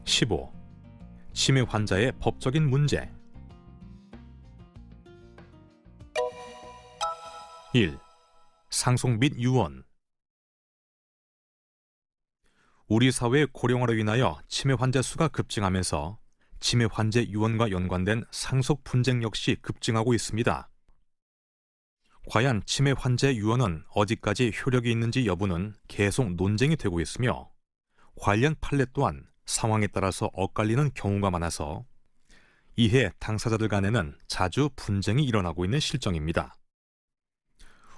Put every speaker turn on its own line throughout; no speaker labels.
15. 치매 환자의 법적인 문제. 1. 상속 및 유언. 우리 사회의 고령화로 인하여 치매 환자 수가 급증하면서 치매 환자 유언과 연관된 상속 분쟁 역시 급증하고 있습니다. 과연 치매 환자의 유언은 어디까지 효력이 있는지 여부는 계속 논쟁이 되고 있으며 관련 판례 또한 상황에 따라서 엇갈리는 경우가 많아서 이해 당사자들 간에는 자주 분쟁이 일어나고 있는 실정입니다.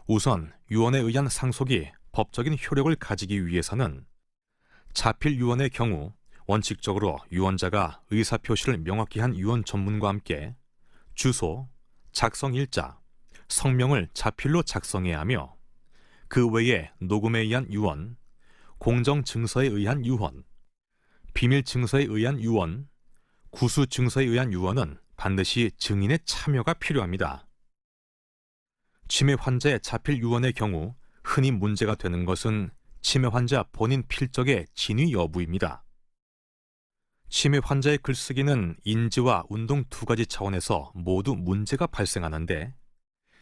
우선 유언에 의한 상속이 법적인 효력을 가지기 위해서는 자필 유언의 경우 원칙적으로 유언자가 의사표시를 명확히 한 유언 전문과 함께 주소, 작성일자, 성명을 자필로 작성해야 하며 그 외에 녹음에 의한 유언, 공정증서에 의한 유언, 비밀증서에 의한 유언, 구수증서에 의한 유언은 반드시 증인의 참여가 필요합니다. 치매 환자의 자필 유언의 경우 흔히 문제가 되는 것은 치매 환자 본인 필적의 진위 여부입니다. 치매 환자의 글쓰기는 인지와 운동 두 가지 차원에서 모두 문제가 발생하는데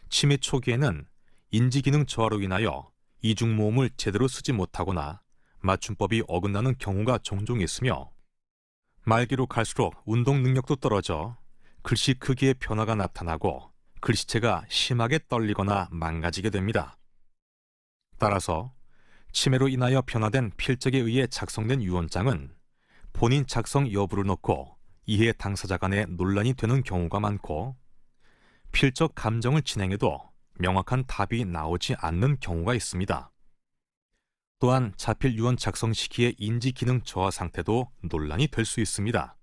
치매 초기에는 인지기능 저하로 인하여 이중모음을 제대로 쓰지 못하거나 맞춤법이 어긋나는 경우가 종종 있으며 말기로 갈수록 운동 능력도 떨어져 글씨 크기의 변화가 나타나고 글씨체가 심하게 떨리거나 망가지게 됩니다. 따라서 치매로 인하여 변화된 필적에 의해 작성된 유언장은 본인 작성 여부를 놓고 이해 당사자 간에 논란이 되는 경우가 많고 필적 감정을 진행해도 명확한 답이 나오지 않는 경우가 있습니다. 또한 자필 유언 작성 시기의 인지 기능 저하 상태도 논란이 될 수 있습니다.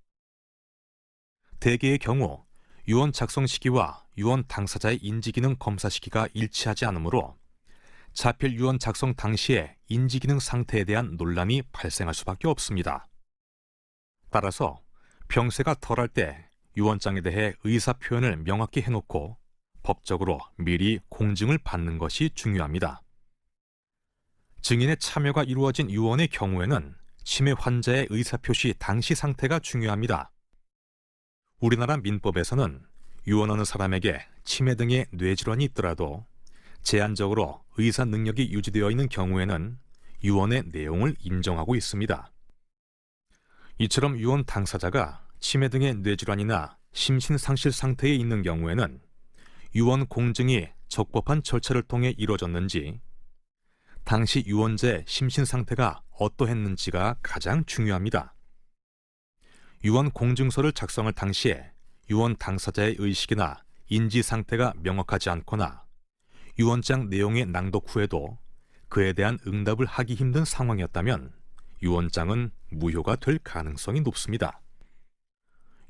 대개의 경우 유언 작성 시기와 유언 당사자의 인지 기능 검사 시기가 일치하지 않으므로 자필 유언 작성 당시의 인지 기능 상태에 대한 논란이 발생할 수밖에 없습니다. 따라서 병세가 덜할 때 유언장에 대해 의사 표현을 명확히 해놓고 법적으로 미리 공증을 받는 것이 중요합니다. 증인의 참여가 이루어진 유언의 경우에는 치매 환자의 의사표시 당시 상태가 중요합니다. 우리나라 민법에서는 유언하는 사람에게 치매 등의 뇌질환이 있더라도 제한적으로 의사 능력이 유지되어 있는 경우에는 유언의 내용을 인정하고 있습니다. 이처럼 유언 당사자가 치매 등의 뇌질환이나 심신상실 상태에 있는 경우에는 유언 공증이 적법한 절차를 통해 이루어졌는지 당시 유언자의 심신상태가 어떠했는지가 가장 중요합니다. 유언 공증서를 작성할 당시에 유언 당사자의 의식이나 인지 상태가 명확하지 않거나 유언장 내용의 낭독 후에도 그에 대한 응답을 하기 힘든 상황이었다면 유언장은 무효가 될 가능성이 높습니다.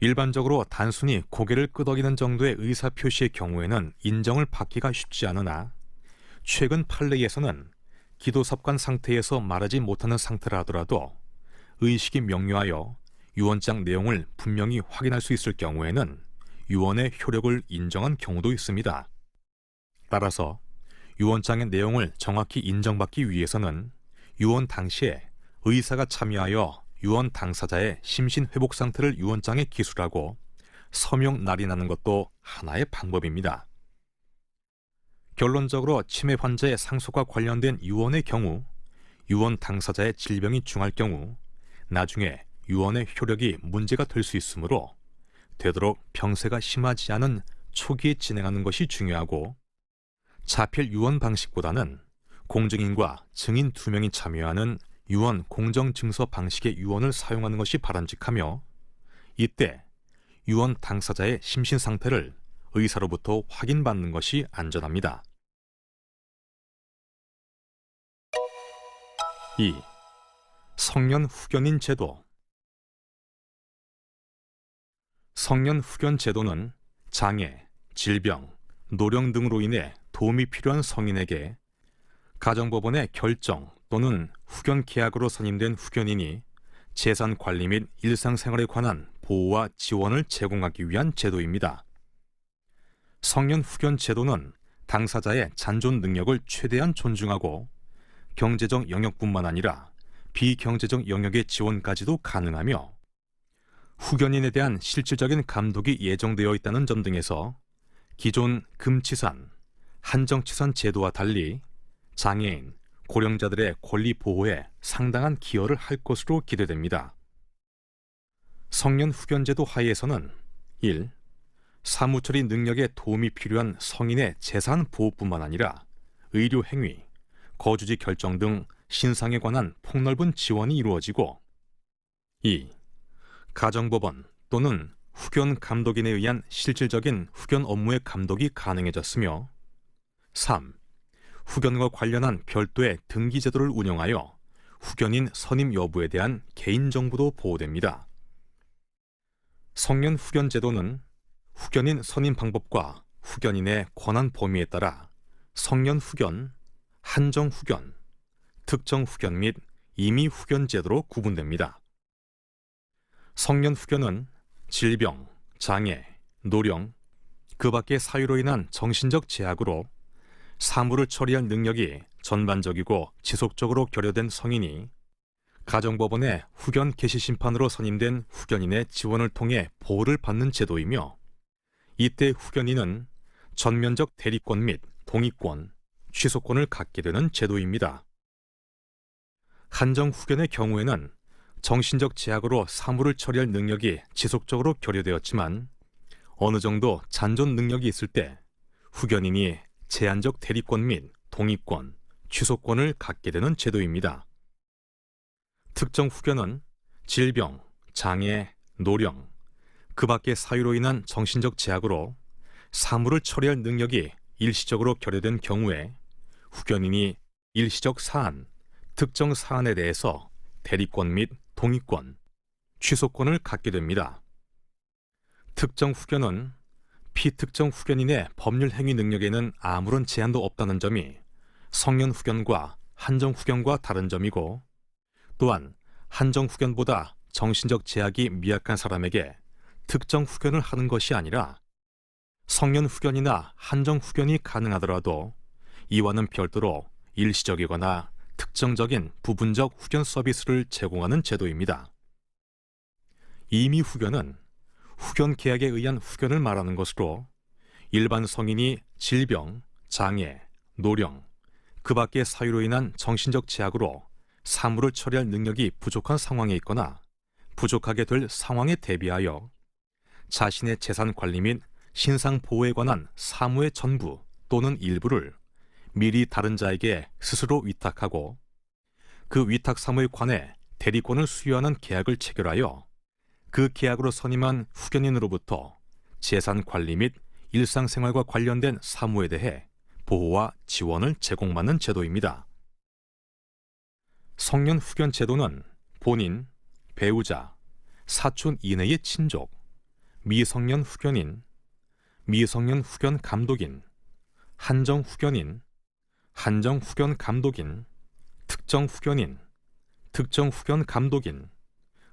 일반적으로 단순히 고개를 끄덕이는 정도의 의사표시의 경우에는 인정을 받기가 쉽지 않으나 최근 판례에서는 기도섭관 상태에서 말하지 못하는 상태라 하더라도 의식이 명료하여 유언장 내용을 분명히 확인할 수 있을 경우에는 유언의 효력을 인정한 경우도 있습니다. 따라서 유언장의 내용을 정확히 인정받기 위해서는 유언 당시에 의사가 참여하여 유언 당사자의 심신회복 상태를 유언장에 기술하고 서명 날인하는 것도 하나의 방법입니다. 결론적으로 치매 환자의 상속과 관련된 유언의 경우 유언 당사자의 질병이 중할 경우 나중에 유언의 효력이 문제가 될 수 있으므로 되도록 병세가 심하지 않은 초기에 진행하는 것이 중요하고 자필 유언 방식보다는 공증인과 증인 2명이 참여하는 유언 공정증서 방식의 유언을 사용하는 것이 바람직하며 이때 유언 당사자의 심신 상태를 의사로부터 확인받는 것이 안전합니다. 2. 성년 후견인 제도. 성년 후견 제도는 장애, 질병, 노령 등으로 인해 도움이 필요한 성인에게 가정법원의 결정 또는 후견 계약으로 선임된 후견인이 재산 관리 및 일상생활에 관한 보호와 지원을 제공하기 위한 제도입니다. 성년 후견 제도는 당사자의 잔존 능력을 최대한 존중하고 경제적 영역뿐만 아니라 비경제적 영역의 지원까지도 가능하며 후견인에 대한 실질적인 감독이 예정되어 있다는 점 등에서 기존 금치산, 한정치산 제도와 달리 장애인, 고령자들의 권리 보호에 상당한 기여를 할 것으로 기대됩니다. 성년 후견제도 하에서는 1. 사무처리 능력에 도움이 필요한 성인의 재산 보호뿐만 아니라 의료 행위, 거주지 결정 등 신상에 관한 폭넓은 지원이 이루어지고 2. 가정법원 또는 후견 감독인에 의한 실질적인 후견 업무의 감독이 가능해졌으며 3. 후견과 관련한 별도의 등기 제도를 운영하여 후견인 선임 여부에 대한 개인정보도 보호됩니다. 성년 후견 제도는 후견인 선임 방법과 후견인의 권한 범위에 따라 성년 후견, 한정 후견, 특정 후견 및 임의 후견 제도로 구분됩니다. 성년 후견은 질병, 장애, 노령, 그 밖의 사유로 인한 정신적 제약으로 사무를 처리할 능력이 전반적이고 지속적으로 결여된 성인이 가정법원의 후견 개시 심판으로 선임된 후견인의 지원을 통해 보호를 받는 제도이며 이때 후견인은 전면적 대리권 및 동의권, 취소권을 갖게 되는 제도입니다. 한정 후견의 경우에는 정신적 제약으로 사무를 처리할 능력이 지속적으로 결여되었지만 어느 정도 잔존 능력이 있을 때 후견인이 제한적 대리권 및 동의권, 취소권을 갖게 되는 제도입니다. 특정 후견은 질병, 장애, 노령, 그 밖의 사유로 인한 정신적 제약으로 사무를 처리할 능력이 일시적으로 결여된 경우에 후견인이 일시적 사안, 특정 사안에 대해서 대리권 및 동의권, 취소권을 갖게 됩니다. 특정 후견은 피특정 후견인의 법률 행위 능력에는 아무런 제한도 없다는 점이 성년 후견과 한정 후견과 다른 점이고 또한 한정 후견보다 정신적 제약이 미약한 사람에게 특정 후견을 하는 것이 아니라 성년 후견이나 한정 후견이 가능하더라도 이와는 별도로 일시적이거나 특정적인 부분적 후견 서비스를 제공하는 제도입니다. 임의 후견은 후견 계약에 의한 후견을 말하는 것으로 일반 성인이 질병, 장애, 노령, 그 밖의 사유로 인한 정신적 제약으로 사무를 처리할 능력이 부족한 상황에 있거나 부족하게 될 상황에 대비하여 자신의 재산 관리 및 신상 보호에 관한 사무의 전부 또는 일부를 미리 다른 자에게 스스로 위탁하고 그 위탁 사무에 관해 대리권을 수여하는 계약을 체결하여 그 계약으로 선임한 후견인으로부터 재산 관리 및 일상생활과 관련된 사무에 대해 보호와 지원을 제공받는 제도입니다. 성년 후견 제도는 본인, 배우자, 사촌 이내의 친족, 미성년 후견인, 미성년 후견 감독인, 한정 후견인, 한정 후견 감독인, 특정 후견인, 특정 후견 감독인,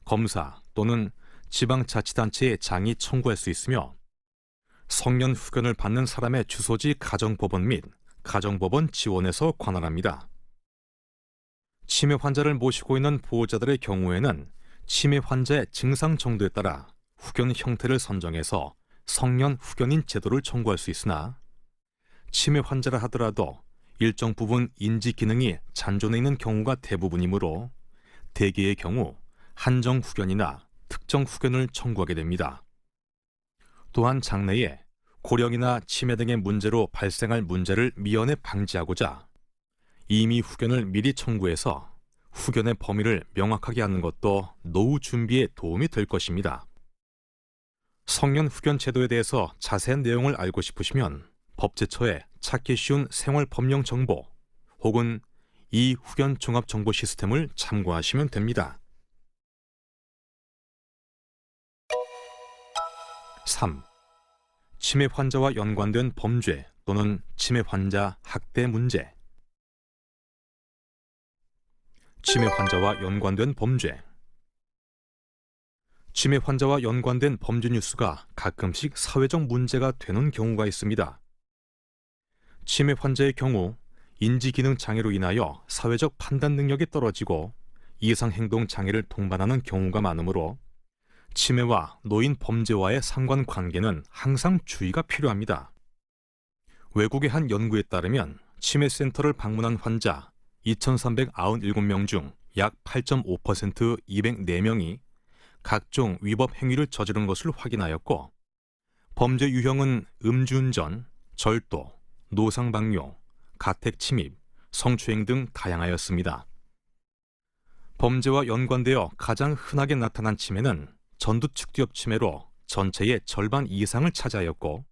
검사 또는 지방자치단체의 장이 청구할 수 있으며 성년 후견을 받는 사람의 주소지 가정법원 및 가정법원 지원에서 관할합니다. 치매 환자를 모시고 있는 보호자들의 경우에는 치매 환자의 증상 정도에 따라 후견 형태를 선정해서 성년 후견인 제도를 청구할 수 있으나 치매 환자라 하더라도 일정 부분 인지 기능이 잔존해 있는 경우가 대부분이므로 대개의 경우 한정 후견이나 특정 후견을 청구하게 됩니다. 또한 장래에 고령이나 치매 등의 문제로 발생할 문제를 미연에 방지하고자 임의 후견을 미리 청구해서 후견의 범위를 명확하게 하는 것도 노후 준비에 도움이 될 것입니다. 성년 후견 제도에 대해서 자세한 내용을 알고 싶으시면 법제처에 찾기 쉬운 생활법령 정보 혹은 이 후견 종합 정보 시스템을 참고하시면 됩니다. 3. 치매 환자와 연관된 범죄 또는 치매 환자 학대 문제. 치매 환자와 연관된 범죄. 치매 환자와 연관된 범죄 뉴스가 가끔씩 사회적 문제가 되는 경우가 있습니다. 치매 환자의 경우 인지기능 장애로 인하여 사회적 판단 능력이 떨어지고 이상행동 장애를 동반하는 경우가 많으므로 치매와 노인 범죄와의 상관관계는 항상 주의가 필요합니다. 외국의 한 연구에 따르면 치매센터를 방문한 환자 2,397명 중 약 8.5% 204명이 각종 위법 행위를 저지른 것을 확인하였고, 범죄 유형은 음주운전, 절도, 노상방뇨, 가택침입, 성추행 등 다양하였습니다. 범죄와 연관되어 가장 흔하게 나타난 치매는 전두측두엽 치매로 전체의 절반 이상을 차지하였고,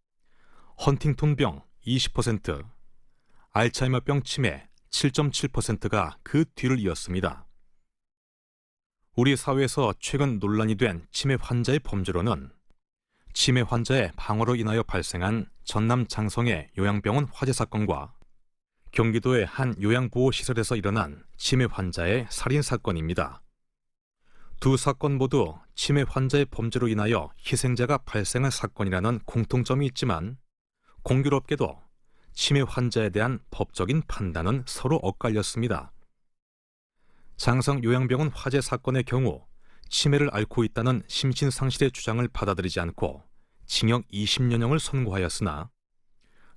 헌팅톤병 20%, 알츠하이머병 치매 7.7%가 그 뒤를 이었습니다. 우리 사회에서 최근 논란이 된 치매 환자의 범죄로는 치매 환자의 방어로 인하여 발생한 전남 장성의 요양병원 화재 사건과 경기도의 한 요양보호시설에서 일어난 치매 환자의 살인 사건입니다. 두 사건 모두 치매 환자의 범죄로 인하여 희생자가 발생한 사건이라는 공통점이 있지만, 공교롭게도 치매 환자에 대한 법적인 판단은 서로 엇갈렸습니다. 장성 요양병원 화재 사건의 경우 치매를 앓고 있다는 심신상실의 주장을 받아들이지 않고 징역 20년형을 선고하였으나,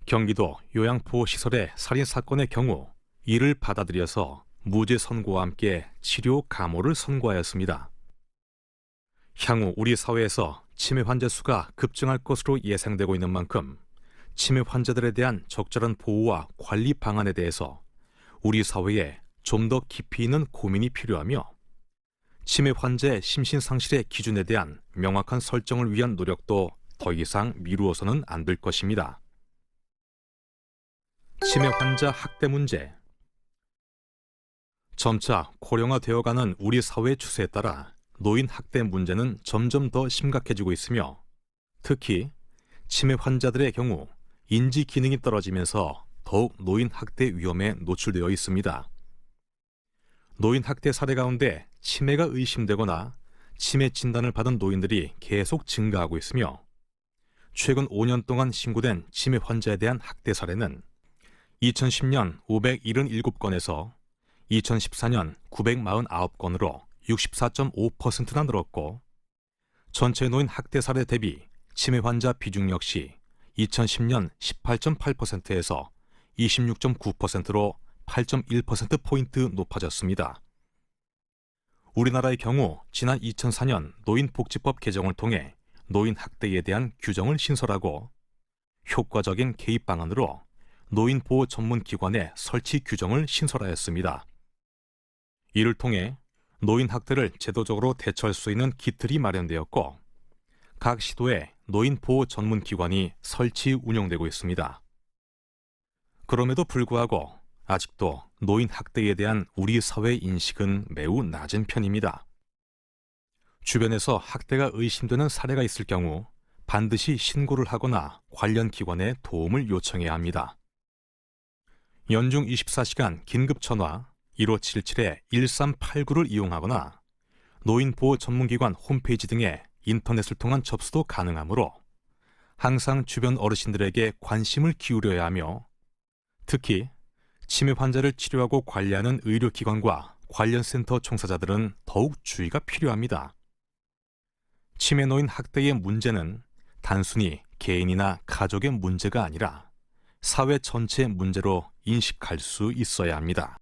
경기도 요양보호시설의 살인 사건의 경우 이를 받아들여서 무죄 선고와 함께 치료 감호를 선고하였습니다. 향후 우리 사회에서 치매 환자 수가 급증할 것으로 예상되고 있는 만큼 치매 환자들에 대한 적절한 보호와 관리 방안에 대해서 우리 사회에 좀 더 깊이 있는 고민이 필요하며, 치매 환자의 심신상실의 기준에 대한 명확한 설정을 위한 노력도 더 이상 미루어서는 안 될 것입니다. 치매 환자 학대 문제. 점차 고령화되어가는 우리 사회의 추세에 따라 노인 학대 문제는 점점 더 심각해지고 있으며, 특히 치매 환자들의 경우 인지 기능이 떨어지면서 더욱 노인 학대 위험에 노출되어 있습니다. 노인 학대 사례 가운데 치매가 의심되거나 치매 진단을 받은 노인들이 계속 증가하고 있으며, 최근 5년 동안 신고된 치매 환자에 대한 학대 사례는 2010년 577건에서 2014년 949건으로 64.5%나 늘었고, 전체 노인 학대 사례 대비 치매 환자 비중 역시 2010년 18.8%에서 26.9%로 8.1%포인트 높아졌습니다. 우리나라의 경우 지난 2004년 노인복지법 개정을 통해 노인 학대에 대한 규정을 신설하고, 효과적인 개입 방안으로 노인보호 전문기관의 설치 규정을 신설하였습니다. 이를 통해 노인 학대를 제도적으로 대처할 수 있는 기틀이 마련되었고, 각 시도에 노인보호 전문기관이 설치 운영되고 있습니다. 그럼에도 불구하고 아직도 노인 학대에 대한 우리 사회의 인식은 매우 낮은 편입니다. 주변에서 학대가 의심되는 사례가 있을 경우 반드시 신고를 하거나 관련 기관에 도움을 요청해야 합니다. 연중 24시간 긴급전화 1577-1389를 이용하거나 노인보호 전문기관 홈페이지 등의 인터넷을 통한 접수도 가능하므로 항상 주변 어르신들에게 관심을 기울여야 하며, 특히 치매 환자를 치료하고 관리하는 의료기관과 관련 센터 종사자들은 더욱 주의가 필요합니다. 치매 노인 학대의 문제는 단순히 개인이나 가족의 문제가 아니라 사회 전체의 문제로 인식할 수 있어야 합니다.